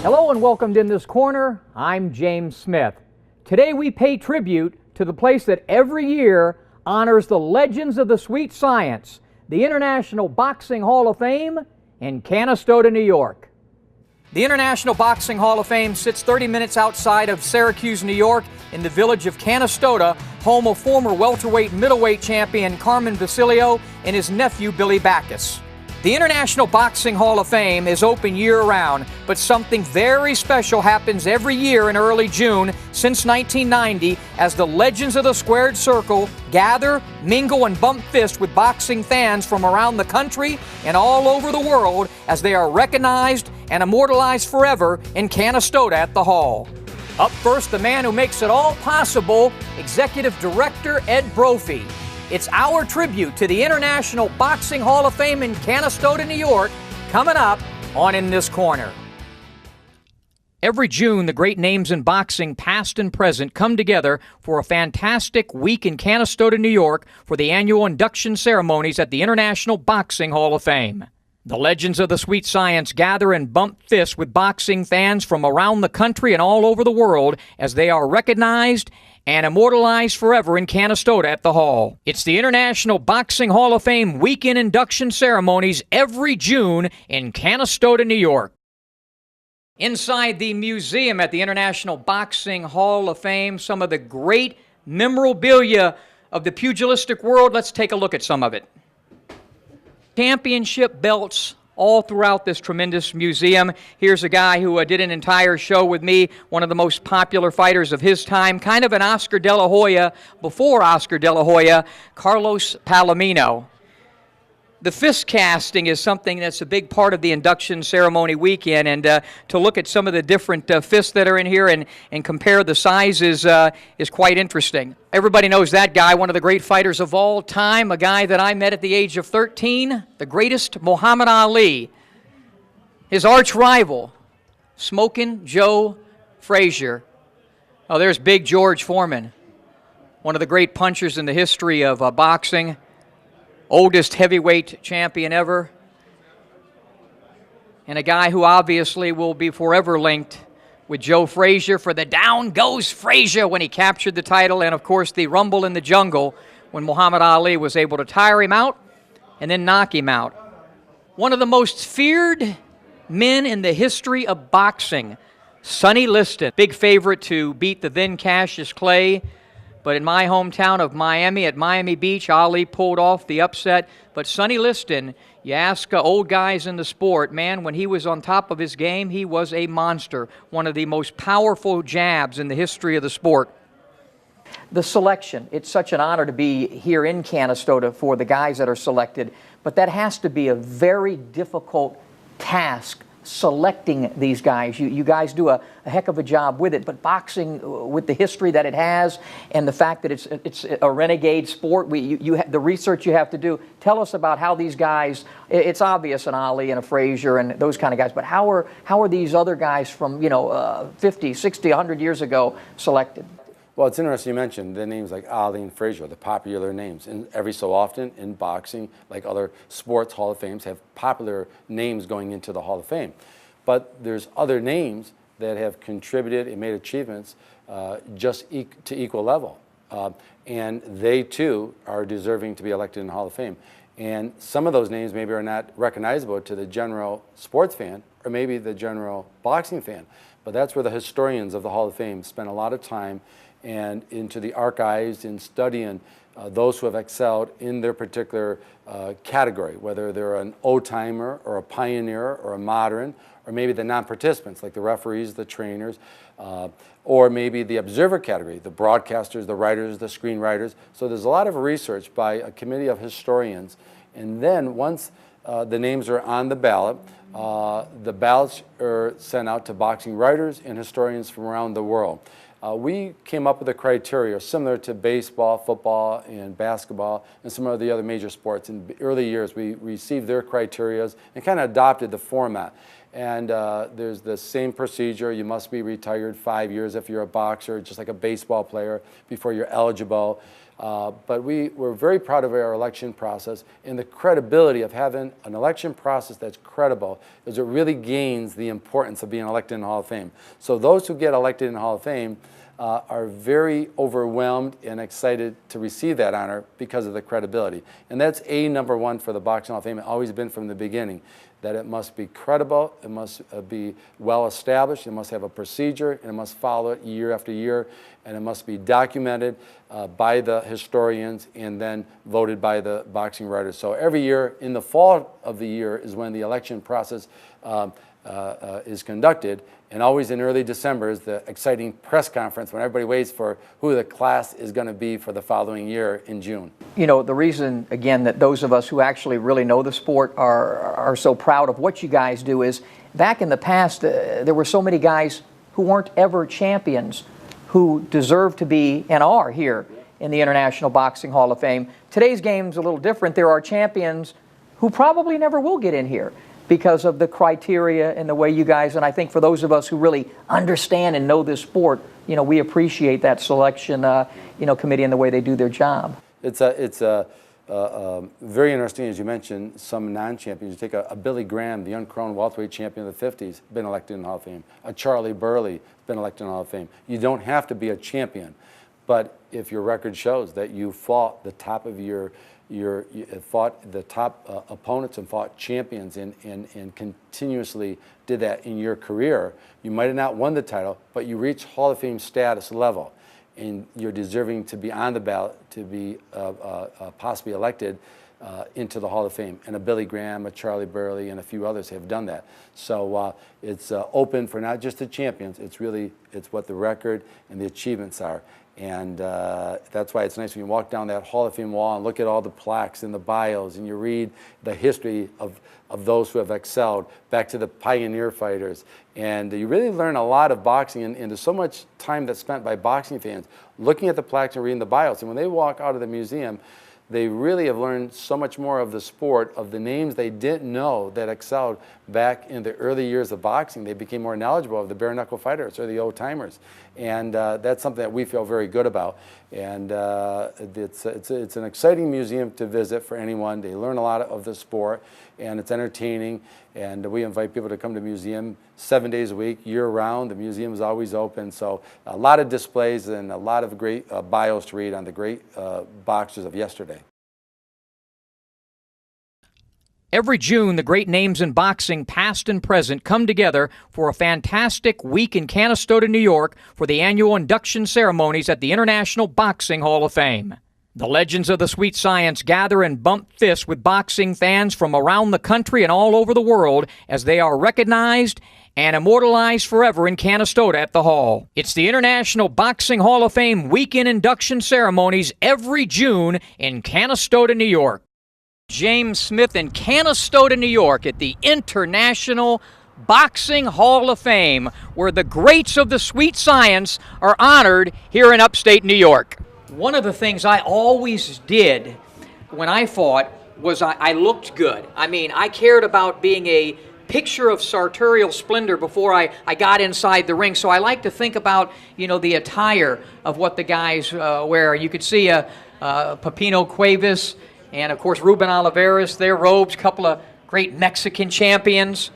Hello and welcome to In This Corner. I'm James Smith. Today we pay tribute to the place that every year honors the legends of the sweet science, the International Boxing Hall of Fame in Canastota, New York. The International Boxing Hall of Fame sits 30 minutes outside of Syracuse, New York, in the village of Canastota, home of former welterweight and middleweight champion Carmen Basilio and his nephew Billy Backus. The International Boxing Hall of Fame is open year-round, but something very special happens every year in early June since 1990 as the legends of the Squared Circle gather, mingle, and bump fists with boxing fans from around the country and all over the world as they are recognized and immortalized forever in Canastota at the Hall. Up first, the man who makes it all possible, Executive Director Ed Brophy. It's our tribute to the International Boxing Hall of Fame in Canastota, New York, coming up on In This Corner. Every June, the great names in boxing, past and present, come together for a fantastic week in Canastota, New York for the annual induction ceremonies at the International Boxing Hall of Fame. The legends of the sweet science gather and bump fists with boxing fans from around the country and all over the world as they are recognized and immortalized forever in Canastota at the Hall. It's the International Boxing Hall of Fame weekend induction ceremonies every June in Canastota, New York. Inside the museum at the International Boxing Hall of Fame, some of the great memorabilia of the pugilistic world. Let's take a look at some of it. Championship belts all throughout this tremendous museum. Here's a guy who did an entire show with me, one of the most popular fighters of his time, kind of an Oscar De La Hoya before Oscar De La Hoya, Carlos Palomino. The fist casting is something that's a big part of the induction ceremony weekend, and to look at some of the different fists that are in here and compare the sizes is quite interesting. Everybody knows that guy, one of the great fighters of all time, a guy that I met at the age of 13, the greatest, Muhammad Ali. His arch rival, Smokin' Joe Frazier. Oh, there's Big George Foreman, one of the great punchers in the history of boxing. Oldest heavyweight champion ever, and a guy who obviously will be forever linked with Joe Frazier for the Down Goes Frazier when he captured the title, and of course the Rumble in the Jungle when Muhammad Ali was able to tire him out and then knock him out. One of the most feared men in the history of boxing, Sonny Liston, big favorite to beat the then Cassius Clay. But in my hometown of Miami, at Miami Beach, Ali pulled off the upset. But Sonny Liston, you ask old guys in the sport, man, when he was on top of his game, he was a monster. One of the most powerful jabs in the history of the sport. The selection, it's such an honor to be here in Canastota for the guys that are selected. But that has to be a very difficult task, selecting these guys. You guys do a heck of a job with it, but boxing, with the history that it has and the fact that it's a renegade sport, the research you have to do, tell us about how these guys, it's obvious an Ali and a Frazier and those kind of guys, but how are these other guys from 50, 60, 100 years ago selected? Well, it's interesting you mentioned the names like Ali and Frazier, the popular names. And every so often in boxing, like other sports Hall of Fames, have popular names going into the Hall of Fame. But there's other names that have contributed and made achievements just to equal level. And they, too, are deserving to be elected in the Hall of Fame. And some of those names maybe are not recognizable to the general sports fan or maybe the general boxing fan. But that's where the historians of the Hall of Fame spend a lot of time and into the archives and studying those who have excelled in their particular category, whether they're an old-timer or a pioneer or a modern, or maybe the non-participants like the referees, the trainers, or maybe the observer category, the broadcasters, the writers, the screenwriters. So there's a lot of research by a committee of historians. And then once the names are on the ballot, the ballots are sent out to boxing writers and historians from around the world. We came up with a criteria similar to baseball, football, and basketball, and some of the other major sports. In early years, we received their criteria and kind of adopted the format. And there's the same procedure. You must be retired 5 years if you're a boxer, just like a baseball player, before you're eligible. But we're very proud of our election process and the credibility of having an election process that's credible, because it really gains the importance of being elected in the Hall of Fame. So those who get elected in the Hall of Fame are very overwhelmed and excited to receive that honor because of the credibility. And that's number one for the Boxing Hall of Fame. It's always been from the beginning, that it must be credible, it must be well established, it must have a procedure, and it must follow it year after year, and it must be documented by the historians and then voted by the boxing writers. So every year in the fall of the year is when the election process is conducted, and always in early December is the exciting press conference when everybody waits for who the class is going to be for the following year in June. You know, the reason, again, that those of us who actually really know the sport are so proud of what you guys do is, back in the past, there were so many guys who weren't ever champions who deserve to be and are here in the International Boxing Hall of Fame. Today's game's a little different. There are champions who probably never will get in here because of the criteria and the way you guys, and I think for those of us who really understand and know this sport, you know, we appreciate that selection, committee and the way they do their job. It's very interesting, as you mentioned, some non-champions. You take a Billy Graham, the uncrowned welterweight champion of the 50s, been elected in the Hall of Fame. A Charlie Burley, been elected in the Hall of Fame. You don't have to be a champion, but if your record shows that you fought the top of you fought the top opponents and fought champions and continuously did that in your career, you might have not won the title, but you reached Hall of Fame status level, and you're deserving to be on the ballot to be possibly elected into the Hall of Fame. And a Billy Graham, a Charlie Burley, and a few others have done that. So it's open for not just the champions, it's what the record and the achievements are. And that's why it's nice when you walk down that Hall of Fame wall and look at all the plaques and the bios, and you read the history of those who have excelled, back to the pioneer fighters. And you really learn a lot of boxing, and there's so much time that's spent by boxing fans looking at the plaques and reading the bios. And when they walk out of the museum, they really have learned so much more of the sport, of the names they didn't know that excelled back in the early years of boxing. They became more knowledgeable of the bare knuckle fighters or the old timers, and that's something that we feel very good about. And it's an exciting museum to visit for anyone. They learn a lot of the sport, and it's entertaining. And we invite people to come to the museum 7 days a week, year-round. The museum is always open, so a lot of displays and a lot of great bios to read on the great boxers of yesterday. Every June, the great names in boxing, past and present, come together for a fantastic week in Canastota, New York, for the annual induction ceremonies at the International Boxing Hall of Fame. The legends of the sweet science gather and bump fists with boxing fans from around the country and all over the world as they are recognized and immortalized forever in Canastota at the Hall. It's the International Boxing Hall of Fame weekend induction ceremonies every June in Canastota, New York. James Smith in Canastota, New York at the International Boxing Hall of Fame, where the greats of the sweet science are honored here in upstate New York. One of the things I always did when I fought was I looked good. I mean, I cared about being a picture of sartorial splendor before I got inside the ring. So I like to think about, the attire of what the guys wear. You could see Pepino Cuevas and, of course, Ruben Olivares, their robes, a couple of great Mexican champions.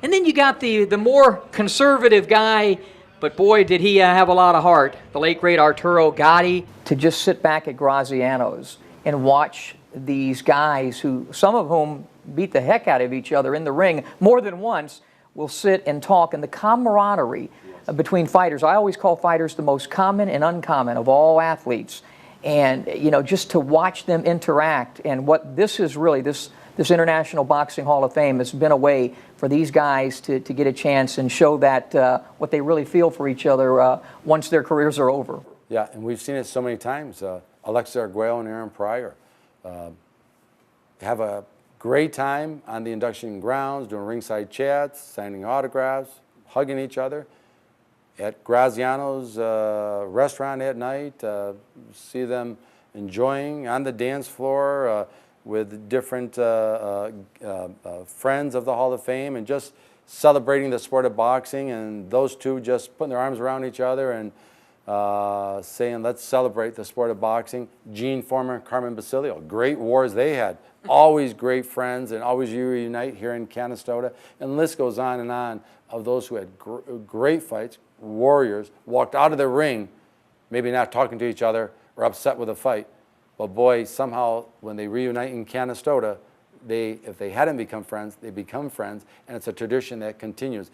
And then you got the more conservative guy, but boy, did he have a lot of heart, the late, great Arturo Gatti. To just sit back at Graziano's and watch these guys, some of whom beat the heck out of each other in the ring more than once, will sit and talk, and the camaraderie between fighters. I always call fighters the most common and uncommon of all athletes. And, just to watch them interact, and what this is really, this International Boxing Hall of Fame has been a way for these guys to get a chance and show that what they really feel for each other once their careers are over. Yeah, and we've seen it so many times. Alexis Arguello and Aaron Pryor have a great time on the induction grounds, doing ringside chats, signing autographs, hugging each other. At Graziano's restaurant at night, see them enjoying on the dance floor with different friends of the Hall of Fame, and just celebrating the sport of boxing, and those two just putting their arms around each other and saying, let's celebrate the sport of boxing. Gene Foreman and Carmen Basilio, great wars they had. Always great friends and always reunite here in Canastota. And the list goes on of those who had great fights, warriors, walked out of the ring, maybe not talking to each other or upset with a fight. But boy, somehow when they reunite in Canastota, if they hadn't become friends, they become friends, and it's a tradition that continues.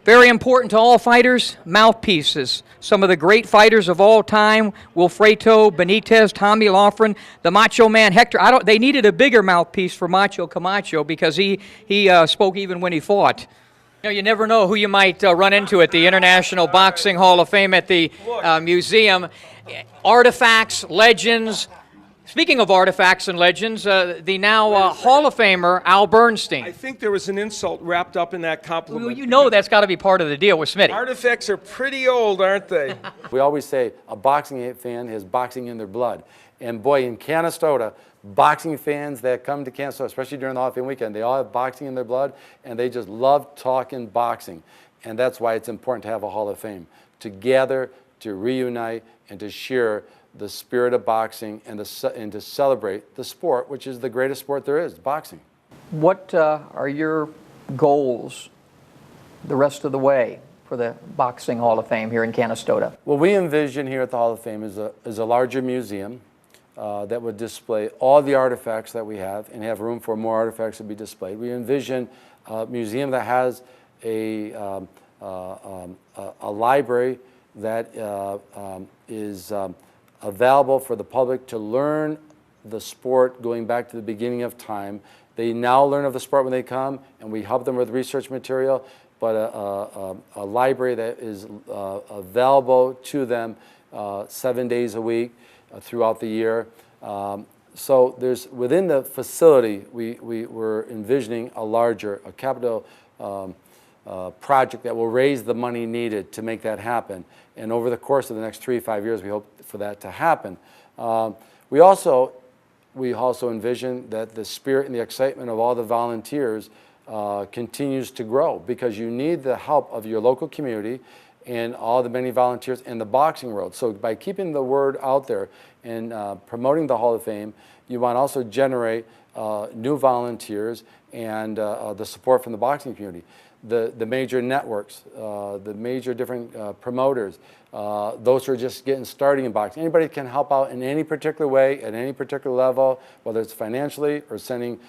Very important to all fighters, mouthpieces. Some of the great fighters of all time, Wilfredo Benitez, Tommy Loughran, the Macho Man Hector. They needed a bigger mouthpiece for Macho Camacho because he spoke even when he fought. You never know who you might run into at the International Boxing Hall of Fame at the museum. Artifacts, legends. Speaking of artifacts and legends, the now Hall of Famer Al Bernstein. I think there was an insult wrapped up in that compliment. Well, you know that's got to be part of the deal with Smitty. Artifacts are pretty old, aren't they? We always say a boxing fan has boxing in their blood. And boy, in Canastota, boxing fans that come to Canastota, especially during the Hall of Fame weekend, they all have boxing in their blood, and they just love talking boxing. And that's why it's important to have a Hall of Fame, to gather, to reunite, and to share the spirit of boxing and to celebrate the sport, which is the greatest sport there is, boxing. What are your goals the rest of the way for the Boxing Hall of Fame here in Canastota? What we envision here at the Hall of Fame is a larger museum that would display all the artifacts that we have and have room for more artifacts to be displayed. We envision a museum that has a library that is available for the public to learn the sport going back to the beginning of time. They now learn of the sport when they come, and we help them with research material, but a library that is available to them 7 days a week throughout the year. So there's, within the facility, we're envisioning a capital project that will raise the money needed to make that happen. And over the course of the next 3 to 5 years, we hope for that to happen. We also envision that the spirit and the excitement of all the volunteers continues to grow, because you need the help of your local community and all the many volunteers in the boxing world. So by keeping the word out there and promoting the Hall of Fame, you want to also generate new volunteers and the support from the boxing community. The major networks, the major different promoters, those who are just getting started in boxing. Anybody can help out in any particular way, at any particular level, whether it's financially or sending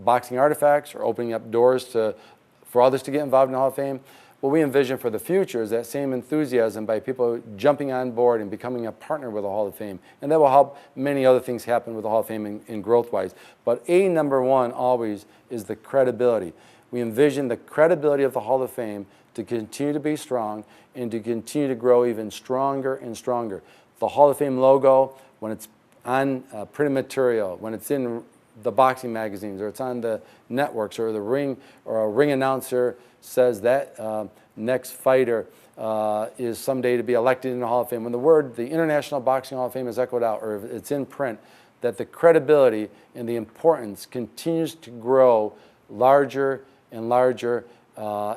boxing artifacts or opening up doors for others to get involved in the Hall of Fame. What we envision for the future is that same enthusiasm by people jumping on board and becoming a partner with the Hall of Fame. And that will help many other things happen with the Hall of Fame in growth-wise. But number one always is the credibility. We envision the credibility of the Hall of Fame to continue to be strong and to continue to grow even stronger and stronger. The Hall of Fame logo, when it's on printed material, when it's in the boxing magazines, or it's on the networks, or the ring, or a ring announcer says that next fighter is someday to be elected in the Hall of Fame. When the International Boxing Hall of Fame is echoed out, or if it's in print, that the credibility and the importance continues to grow larger and larger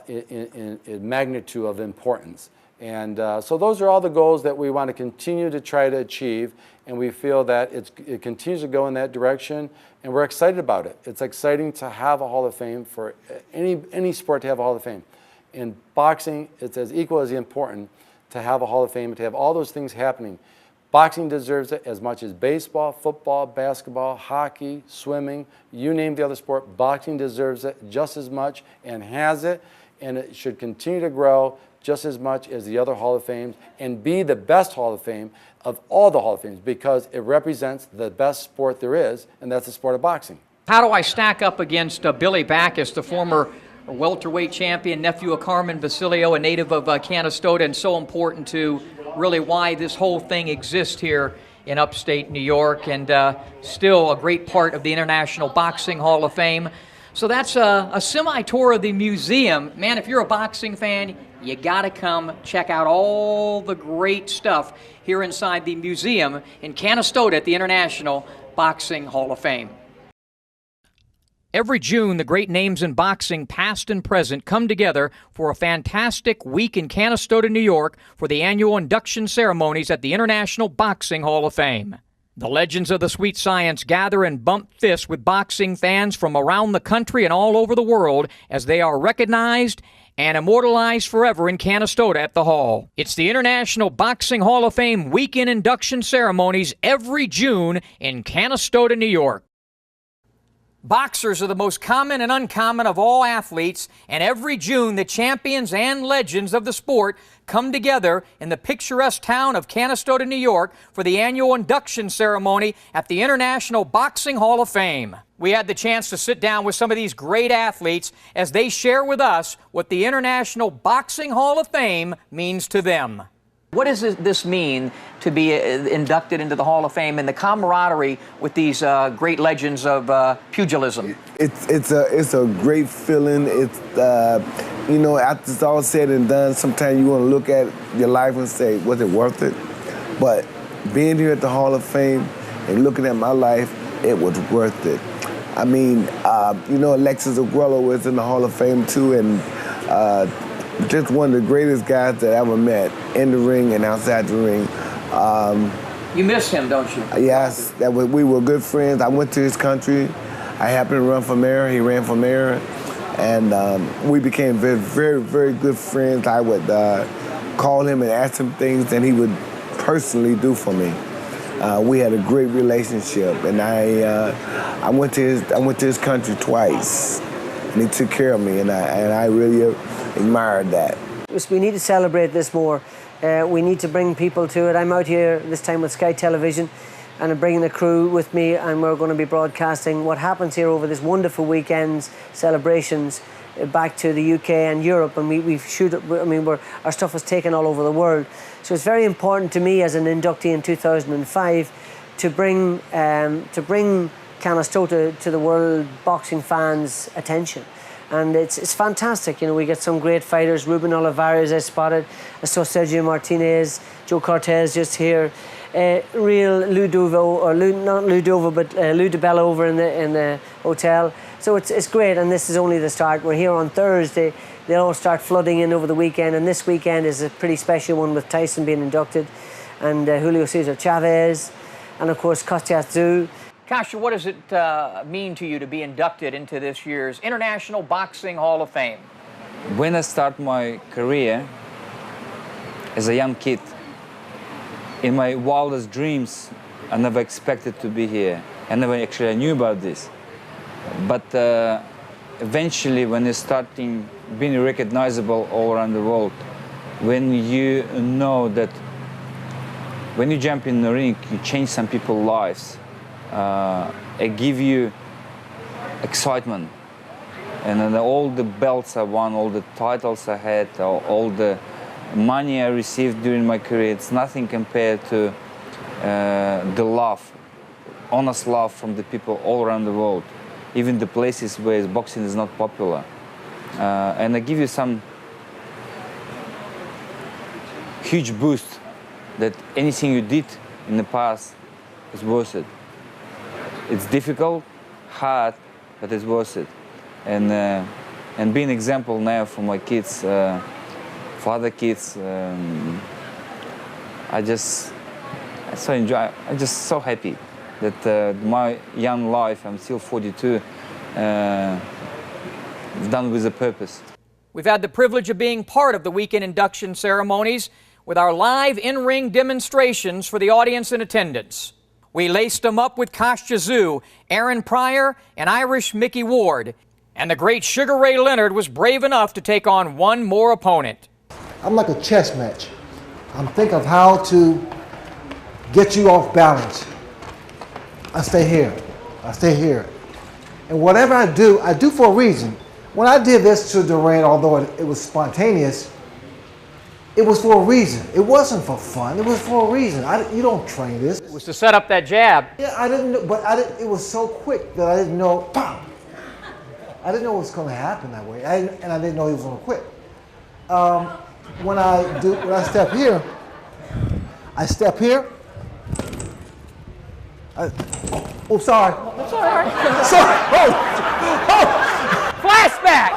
in magnitude of importance. And so those are all the goals that we want to continue to try to achieve, and we feel that it continues to go in that direction, and we're excited about it. It's exciting to have a Hall of Fame, for any sport to have a Hall of Fame. In boxing, it's as equal as important to have a Hall of Fame, to have all those things happening. Boxing deserves it as much as baseball, football, basketball, hockey, swimming, you name the other sport. Boxing deserves it just as much and has it, and it should continue to grow just as much as the other Hall of Fames and be the best Hall of Fame of all the Hall of Fames, because it represents the best sport there is, and that's the sport of boxing. How do I stack up against Billy Backus, the former welterweight champion, nephew of Carmen Basilio, a native of Canastota, and so important to really why this whole thing exists here in upstate New York, and still a great part of the International Boxing Hall of Fame. So that's a semi-tour of the museum. Man, if you're a boxing fan, you got to come check out all the great stuff here inside the museum in Canastota at the International Boxing Hall of Fame. Every June, the great names in boxing, past and present, come together for a fantastic week in Canastota, New York, for the annual induction ceremonies at the International Boxing Hall of Fame. The legends of the sweet science gather and bump fists with boxing fans from around the country and all over the world as they are recognized and immortalized forever in Canastota at the Hall. It's the International Boxing Hall of Fame weekend induction ceremonies every June in Canastota, New York. Boxers are the most common and uncommon of all athletes, and every June the champions and legends of the sport come together in the picturesque town of Canastota, New York for the annual induction ceremony at the International Boxing Hall of Fame. We had the chance to sit down with some of these great athletes as they share with us what the International Boxing Hall of Fame means to them. What does this mean to be inducted into the Hall of Fame and the camaraderie with these great legends of pugilism? It's a great feeling. It's you know, after it's all said and done, sometimes you want to look at your life and say, was it worth it? But being here at the Hall of Fame and looking at my life, it was worth it. I mean, you know, Alexis Agruelo is in the Hall of Fame too, and just one of the greatest guys that I ever met in the ring and outside the ring. You miss him, don't you? Yes, we were good friends. I went to his country. I happened to run for mayor. He ran for mayor. And we became very, very, very good friends. I would call him and ask him things, and he would personally do for me. We had a great relationship, and I went to his country twice, and he took care of me, and I really admired that. We need to celebrate this more. We need to bring people to it. I'm out here this time with Sky Television, and I'm bringing the crew with me, and we're going to be broadcasting what happens here over this wonderful weekend's celebrations back to the UK and Europe, and we shoot. I mean, our stuff is taken all over the world. So it's very important to me as an inductee in 2005 to bring Canastota to the world boxing fans' attention. And it's fantastic. You know, we get some great fighters. Ruben Olivares, I spotted. I saw Sergio Martinez, Joe Cortez just here. Real Lou DiBella over in the hotel. So it's great, and this is only the start. We're here on Thursday. They'll all start flooding in over the weekend, and this weekend is a pretty special one with Tyson being inducted, and Julio Cesar Chavez, and of course Kostya Tszyu. Kasha, what does it mean to you to be inducted into this year's International Boxing Hall of Fame? When I start my career as a young kid, in my wildest dreams, I never expected to be here. I never actually knew about this. But eventually, when you're starting being recognizable all around the world, when you know that when you jump in the ring, you change some people's lives, it gives you excitement. And then all the belts I won, all the titles I had, all the money I received during my career, it's nothing compared to the love, honest love from the people all around the world, even the places where boxing is not popular. And I give you some huge boost that anything you did in the past is worth it. It's difficult, hard, but it's worth it. And being an example now for my kids, for other kids, I'm just so happy that my young life, I'm still 42, done with a purpose. We've had the privilege of being part of the weekend induction ceremonies with our live in-ring demonstrations for the audience in attendance. We laced them up with Kostya Tszyu, Aaron Pryor, and Irish Mickey Ward. And the great Sugar Ray Leonard was brave enough to take on one more opponent. I'm like a chess match. I'm thinking of how to get you off balance. I stay here. I stay here. And whatever I do for a reason. When I did this to Duran, although it was spontaneous, it was for a reason. It wasn't for fun. It was for a reason. You don't train this. It was to set up that jab. Yeah, I didn't know, but it was so quick that I didn't know, pow! I didn't know it was going to happen that way, and I didn't know he was going to quit. When I step here, sorry. That's all right. Sorry. flashback.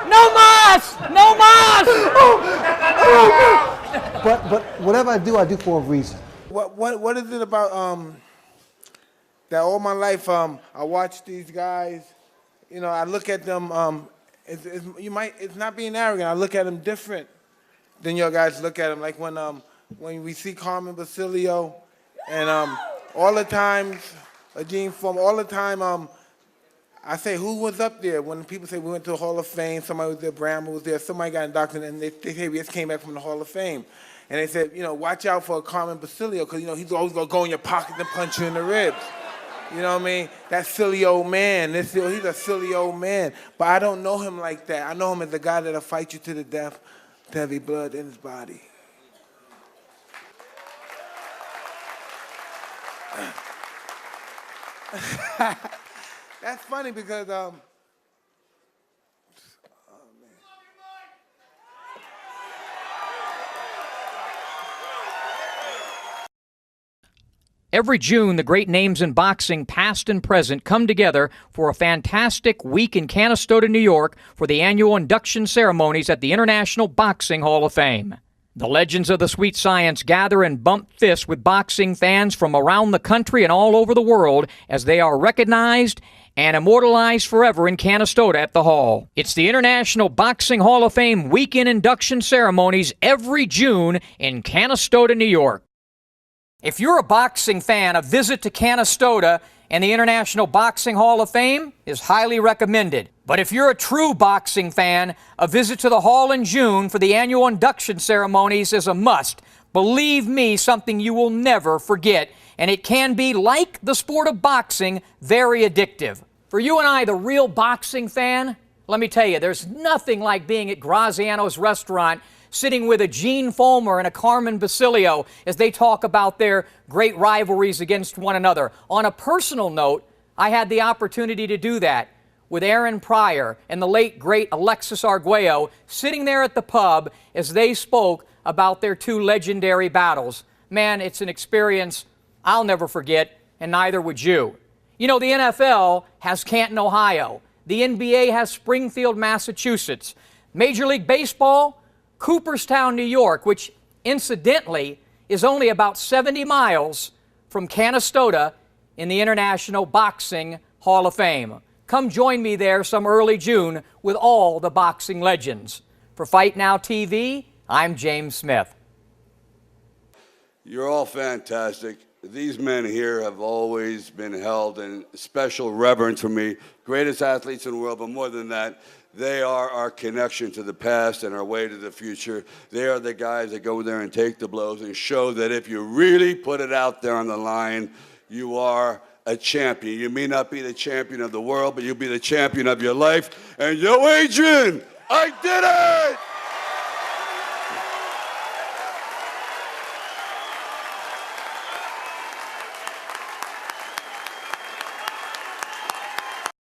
No mas! No mas! But whatever I do for a reason. What is it about that all my life I watch these guys, you know, I look at them, it's not being arrogant, I look at them different than your guys look at them. Like when we see Carmen Basilio and all the times, Gene Form, all the time I say, who was up there? When people say we went to the Hall of Fame, somebody was there, Bramble was there, somebody got inducted, and they say we just came back from the Hall of Fame. And they said, you know, watch out for Carmen Basilio, because, you know, he's always going to go in your pocket and punch you in the ribs. You know what I mean? That silly old man. He's a silly old man. But I don't know him like that. I know him as a guy that'll fight you to the death, to heavy blood in his body. That's funny because, Every June, the great names in boxing, past and present, come together for a fantastic week in Canastota, New York, for the annual induction ceremonies at the International Boxing Hall of Fame. The legends of the sweet science gather and bump fists with boxing fans from around the country and all over the world as they are recognized and immortalized forever in Canastota at the Hall. It's the International Boxing Hall of Fame weekend induction ceremonies every June in Canastota, New York. If you're a boxing fan, a visit to Canastota and the International Boxing Hall of Fame is highly recommended. But if you're a true boxing fan, a visit to the Hall in June for the annual induction ceremonies is a must. Believe me, something you will never forget. And it can be, like the sport of boxing, very addictive. For you and I, the real boxing fan, let me tell you, there's nothing like being at Graziano's restaurant, sitting with a Gene Fulmer and a Carmen Basilio as they talk about their great rivalries against one another. On a personal note, I had the opportunity to do that with Aaron Pryor and the late, great Alexis Arguello, sitting there at the pub as they spoke about their two legendary battles. Man, it's an experience I'll never forget, and neither would you. You know, the NFL has Canton, Ohio. The NBA has Springfield, Massachusetts. Major League Baseball, Cooperstown, New York, which incidentally is only about 70 miles from Canastota in the International Boxing Hall of Fame. Come join me there some early June with all the boxing legends. For Fight Now TV, I'm James Smith. You're all fantastic. These men here have always been held in special reverence for me. Greatest athletes in the world, but more than that, they are our connection to the past and our way to the future. They are the guys that go there and take the blows and show that if you really put it out there on the line, you are a champion. You may not be the champion of the world, but you'll be the champion of your life. And yo, Adrian, I did it!